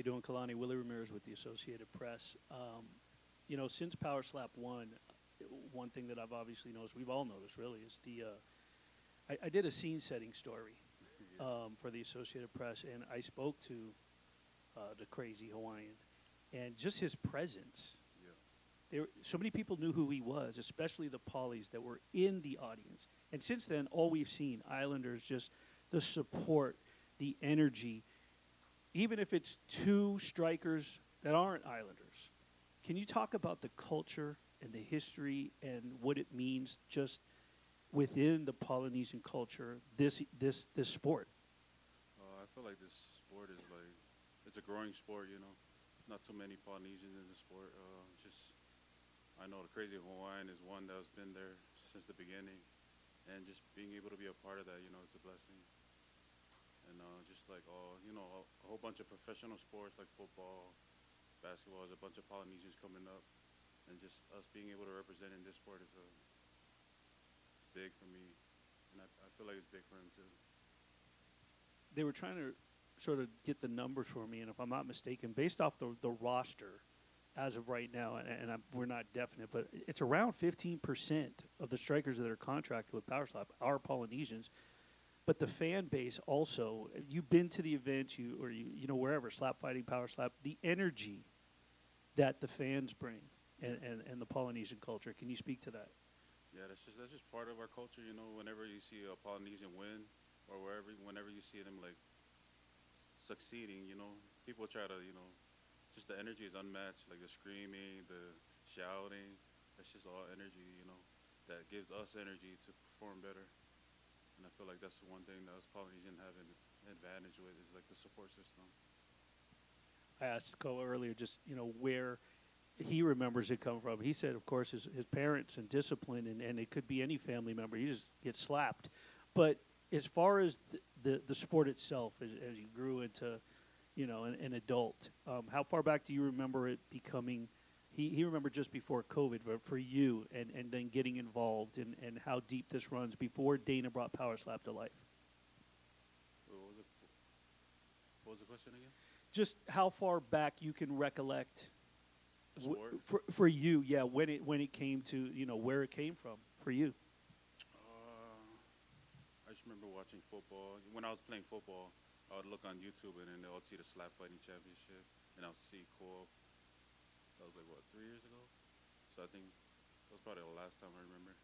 you doing? Kalani, Willie Ramirez with the Associated Press. Since Power Slap 1, one thing that I've obviously noticed, we've all noticed really, is I did a scene setting story for the Associated Press, and I spoke to the Crazy Hawaiian, and just his presence. So many people knew who he was, especially the Pollies that were in the audience. And since then, all we've seen, Islanders, just the support, the energy, even if it's two strikers that aren't Islanders. Can you talk about the culture and the history and what it means just within the Polynesian culture, this sport? I feel like this sport is like, it's a growing sport, Not too many Polynesians in the sport. I know the Crazy Hawaiian is one that's been there since the beginning. And just being able to be a part of that, it's a blessing. And just like, a whole bunch of professional sports like football, basketball, there's a bunch of Polynesians coming up. And just us being able to represent in this sport it's big for me. And I feel like it's big for him too. They were trying to sort of get the numbers for me, and if I'm not mistaken, based off the roster as of right now, and we're not definite, but it's around 15% of the strikers that are contracted with Power Slap are Polynesians. But the fan base also, you've been to the events, wherever, slap fighting, Power Slap, the energy that the fans bring and the Polynesian culture. Can you speak to that? Yeah, that's just part of our culture, whenever you see a Polynesian win or whenever you see them like succeeding, people try to, just the energy is unmatched, like the screaming, the shouting, that's just all energy, that gives us energy to perform better. And I feel like that's the one thing that us Polynesian have an advantage with is like the support system. I asked Ko earlier just, where he remembers it come from. He said, of course, his parents and discipline, and it could be any family member. He just gets slapped. But as far as the sport itself, as you grew into, an adult, how far back do you remember it becoming? He remembered just before COVID, but for you, and then getting involved, and how deep this runs before Dana brought Power Slap to life. What was the question again? Just how far back you can recollect sport? For you, yeah, when it came to, where it came from for you. I just remember watching football. When I was playing football, I would look on YouTube and then I would see the slap fighting championship, and I would see Cole. That was like, 3 years ago? So I think that was probably the last time I remember.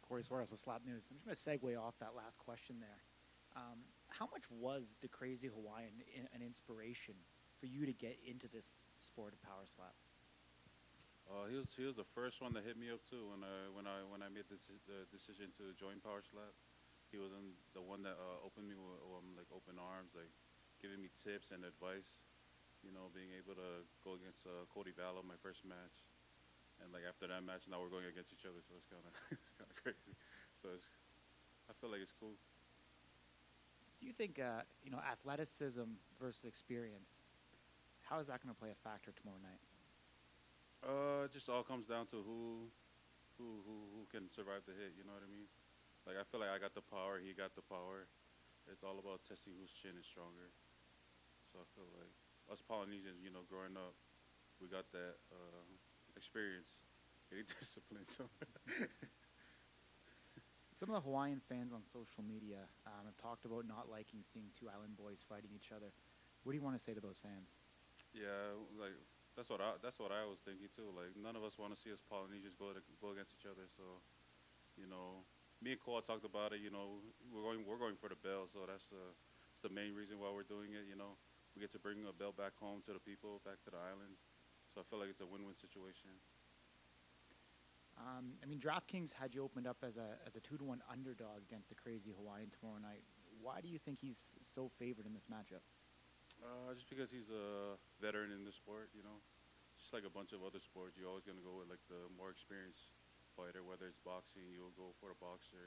Corey Suarez with Slap News. I'm just going to segue off that last question there. How much was the Crazy Hawaiian an inspiration for you to get into this sport of Power Slap? He was the first one that hit me up too when I made the decision to join Power Slap. He was the one that opened me with like open arms, like giving me tips and advice. Being able to go against Cody Vallo my first match, and like after that match, now we're going against each other, so it's kind of it's kind of crazy. So I feel like it's cool. Do you think athleticism versus experience? How is that going to play a factor tomorrow night? It just all comes down to who can survive the hit. You know what I mean? Like I feel like I got the power, he got the power. It's all about testing whose chin is stronger. So I feel like us Polynesians, growing up, we got that experience, getting disciplined. So. Some of the Hawaiian fans on social media have talked about not liking seeing two island boys fighting each other. What do you want to say to those fans? Yeah, like that's what I was thinking too. Like none of us want to see us Polynesians go against each other. So, me and Cole talked about it. We're going for the belt. So that's the main reason why we're doing it. We get to bring a belt back home to the people, back to the island. So I feel like it's a win-win situation. DraftKings had you opened up as a 2-1 underdog against the Crazy Hawaiian tomorrow night. Why do you think he's so favored in this matchup? Just because he's a veteran in the sport, Just like a bunch of other sports, you're always going to go with like the more experienced fighter. Whether it's boxing, you'll go for the boxer,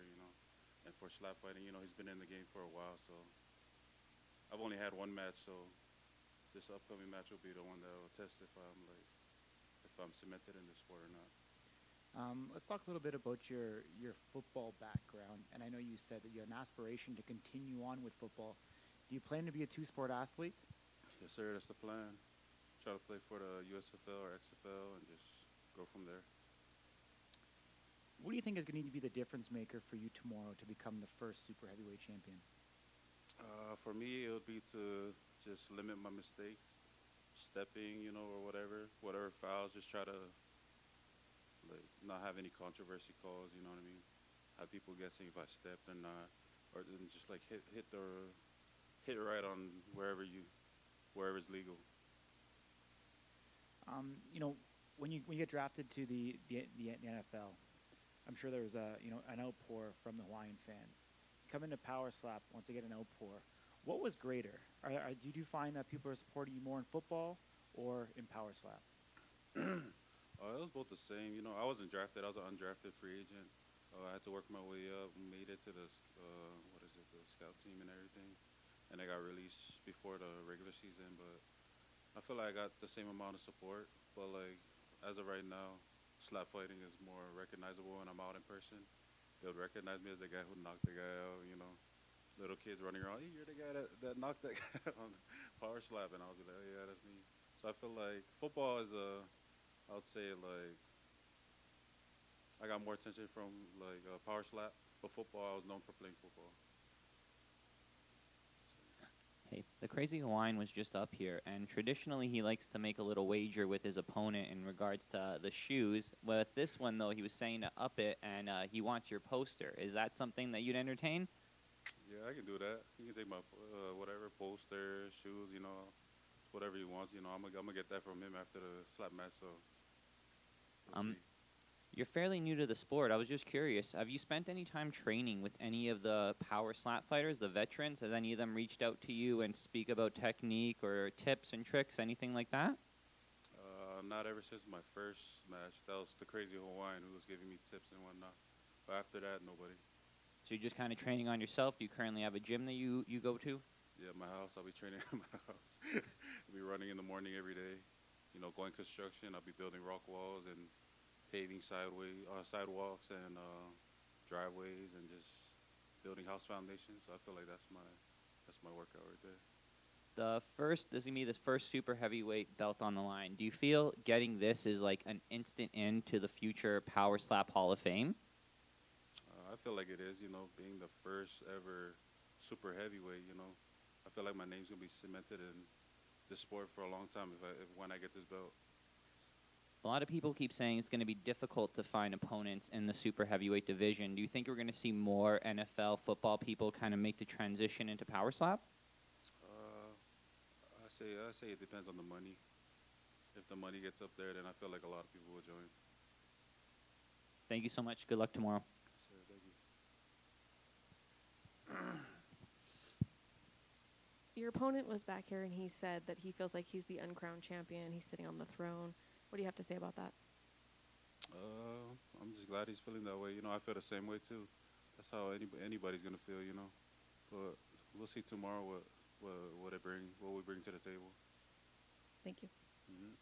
And for slap fighting, he's been in the game for a while. So I've only had one match, so this upcoming match will be the one that will test if I'm cemented in this sport or not. Let's talk a little bit about your football background. And I know you said that you have an aspiration to continue on with football. Do you plan to be a two-sport athlete? Yes, sir. That's the plan. Try to play for the USFL or XFL and just go from there. What do you think is going to be the difference maker for you tomorrow to become the first super heavyweight champion? For me, it would be to just limit my mistakes, stepping, or whatever fouls. Just try to not have any controversy calls. You know what I mean? Have people guessing if I stepped or not, or then just hit right on wherever's legal. When you get drafted to the NFL, I'm sure there was an outpour from the Hawaiian fans. You come into Power Slap once they get an outpour. What was greater? Did you find that people are supporting you more in football or in Power Slap? It was both the same. I wasn't drafted. I was an undrafted free agent. I had to work my way up. Made it to the the scout team and everything, and I got released before the regular season. But I feel like I got the same amount of support. But as of right now, slap fighting is more recognizable when I'm out in person. They would recognize me as the guy who knocked the guy out. Little kids running around. Hey, you're the guy that knocked that guy on Power Slap, and I'll be like, oh, yeah, that's me. So I feel like football is I would say I got more attention from Power Slap, but football I was known for playing football. Hey, the Crazy Hawaiian was just up here, and traditionally he likes to make a little wager with his opponent in regards to the shoes. With this one, though, he was saying to up it, and he wants your poster. Is that something that you'd entertain? Yeah, I can do that. You can take my whatever poster, shoes, whatever he wants. I'm gonna get that from him after the slap match. So we'll see. You're fairly new to the sport. I was just curious. Have you spent any time training with any of the Power Slap fighters, the veterans? Has any of them reached out to you and speak about technique or tips and tricks, anything like that? Not ever since my first match. That was the Crazy Hawaiian who was giving me tips and whatnot. But after that, nobody. So you're just kind of training on yourself? Do you currently have a gym that you go to? Yeah, my house. I'll be training at my house. I'll be running in the morning every day. Going construction. I'll be building rock walls and paving sidewalks and driveways and just building house foundations. So I feel like that's my workout right there. This is gonna be the first super heavyweight belt on the line. Do you feel getting this is like an instant into the future Power Slap Hall of Fame? I feel like it is. Being the first ever super heavyweight. I feel like my name's gonna be cemented in this sport for a long time when I get this belt. A lot of people keep saying it's going to be difficult to find opponents in the super heavyweight division. Do you think we're going to see more NFL football people kind of make the transition into Power Slap? I say it depends on the money. If the money gets up there, then I feel like a lot of people will join. Thank you so much. Good luck tomorrow. So, thank you. Your opponent was back here and he said that he feels like he's the uncrowned champion. He's sitting on the throne. What do you have to say about that? I'm just glad he's feeling that way. I feel the same way too. That's how anybody's gonna feel. But we'll see tomorrow what we bring to the table. Thank you. Mm-hmm.